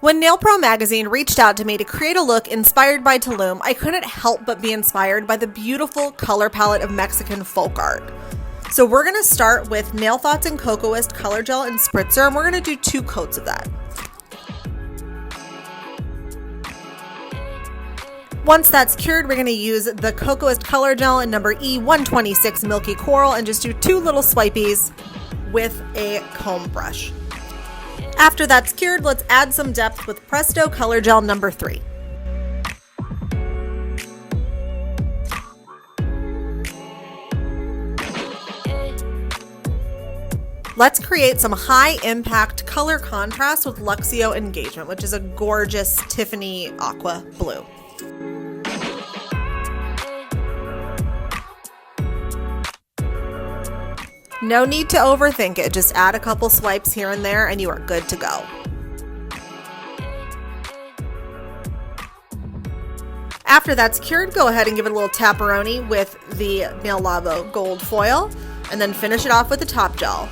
When NailPro Magazine reached out to me to create a look inspired by Tulum, I couldn't help but be inspired by the beautiful color palette of Mexican folk art. So we're going to start with Nail Thoughts and Cocoist Color Gel and Spritzer, and we're going to do 2 coats of that. Once that's cured, we're going to use the Cocoist Color Gel in number E126 Milky Coral and just do 2 little swipies with a comb brush. After that's cured, let's add some depth with Presto Color Gel number 3. Let's create some high impact color contrast with Luxio Engagement, which is a gorgeous Tiffany aqua blue. No need to overthink it, just add a couple swipes here and there and you are good to go. After that's cured, go ahead and give it a little tapperoni with the Nail Labo Gold Foil and then finish it off with the top gel.